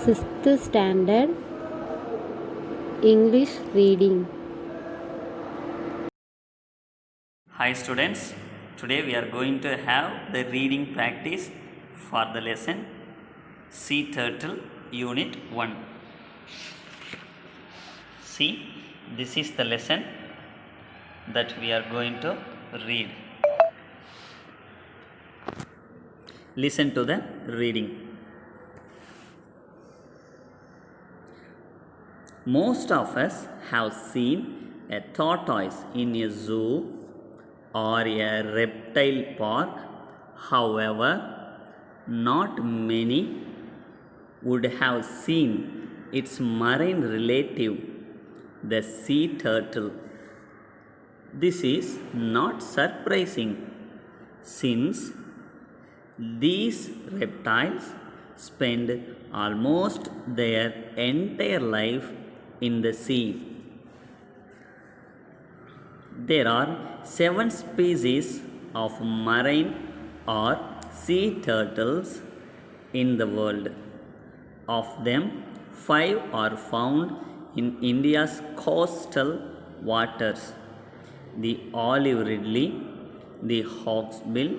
Sixth standard English reading. Hi students, today we are going to have the reading practice for the lesson Sea Turtle Unit 1. See, this is the lesson that we are going to read. Listen to the reading. Most of us have seen a tortoise in a zoo or a reptile park. However, not many would have seen its marine relative, the sea turtle. This is not surprising since these reptiles spend almost their entire life in the sea. There are 7 species of marine or sea turtles in the world. Of them, 5 are found in India's coastal waters: the olive ridley, the hawksbill,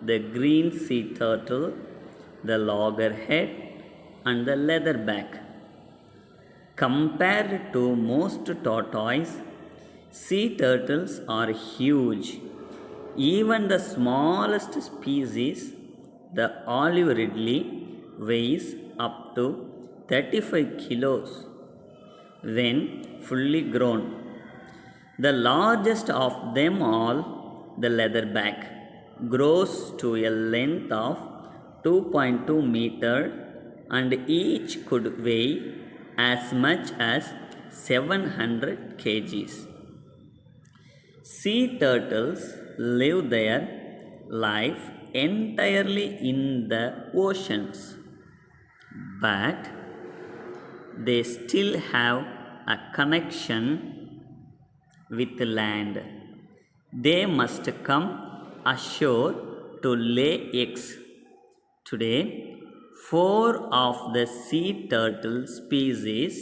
the green sea turtle, the loggerhead, and the leatherback. Compared to most tortoises, sea turtles are huge. Even the smallest species, the olive ridley, weighs up to 35 kilos when fully grown. The largest of them all, the leatherback, grows to a length of 2.2 meters and each could weigh as much as 700 kgs. Sea turtles live their life entirely in the oceans, but they still have a connection with land. They must come ashore to lay eggs. Today, 4 of the sea turtle species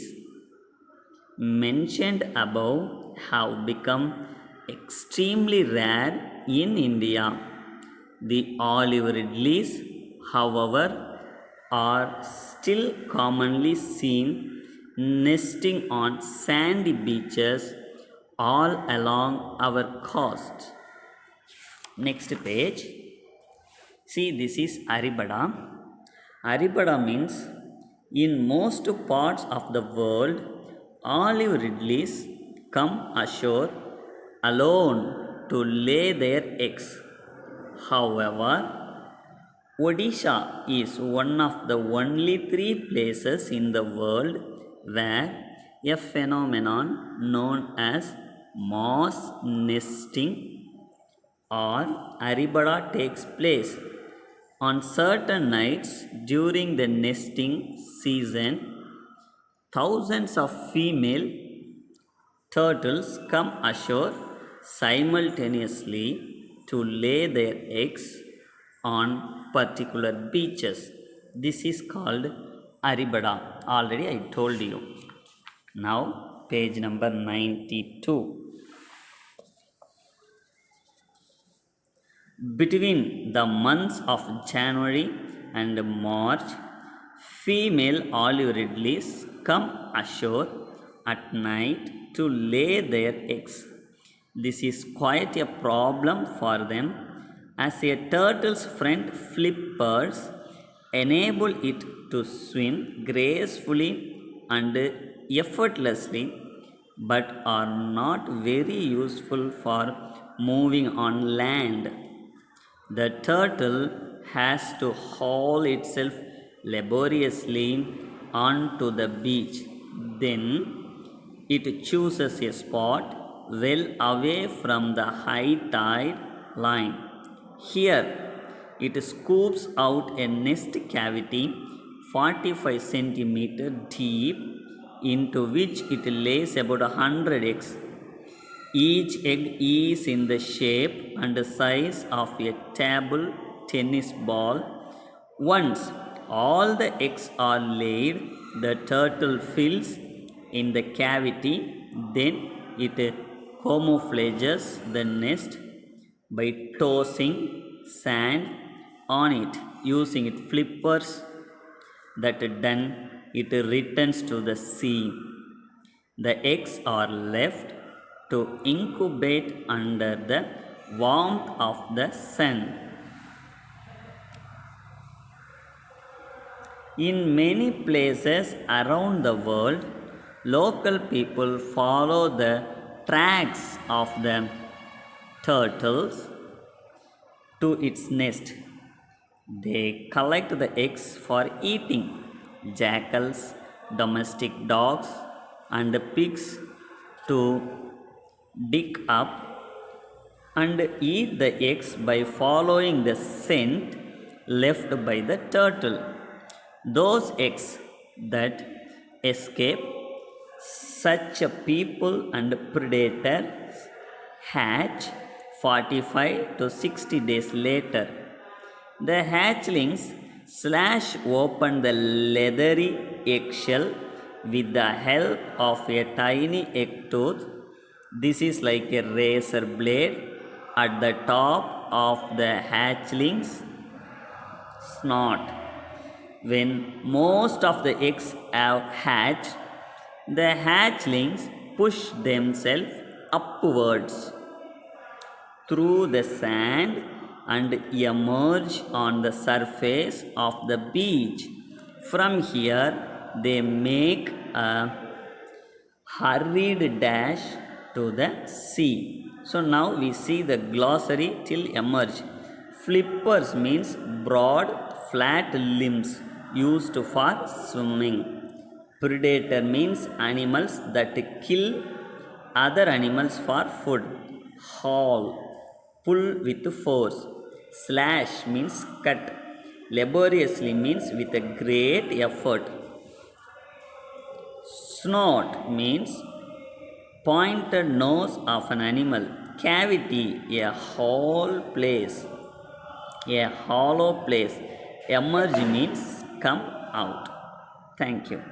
mentioned above have become extremely rare in India. The olive ridleys, however, are still commonly seen nesting on sandy beaches all along our coast. Next page. See, this is Aribada. Aribada means in most parts of the world, olive ridleys come ashore alone to lay their eggs. However, Odisha is one of the only 3 places in the world where a phenomenon known as mass nesting or Aribada takes place. On certain nights during the nesting season, thousands of female turtles come ashore simultaneously to lay their eggs on particular beaches. This is called Aribada. Already I told you. Now, page number 92. Between the months of January and March, female olive ridleys come ashore at night to lay their eggs. This is quite a problem for them as a turtle's front flippers enable it to swim gracefully and effortlessly, but are not very useful for moving on land. The turtle has to haul itself laboriously onto the beach. Then it chooses a spot well away from the high tide line. Here it scoops out a nest cavity 45 centimeters deep into which it lays about 100 eggs. Each egg is in the shape and size of a table tennis ball. Once all the eggs are laid, the turtle fills in the cavity. Then it camouflages the nest by tossing sand on it. Using its flippers, that done, it returns to the sea. The eggs are left to incubate under the warmth of the sun. In many places around the world, local people follow the tracks of the turtles to its nest. They collect the eggs for eating. Jackals, domestic dogs, and pigs to dig up and eat the eggs by following the scent left by the turtle. Those eggs that escape such a people and predators hatch 45 to 60 days later. The hatchlings slash open the leathery eggshell with the help of a tiny egg tooth. This is like a razor blade at the top of the hatchling's snout. When most of the eggs have hatched, the hatchlings push themselves upwards through the sand and emerge on the surface of the beach. From here, they make a hurried dash to the sea. So now we see the glossary till emerge. Flippers means broad, flat limbs used for swimming. Predator means animals that kill other animals for food. Haul, pull with force. Slash means cut. Laboriously means with a great effort. Snout means pointed nose of an animal. Cavity, a whole place, a hollow place. Emerge means come out. Thank you.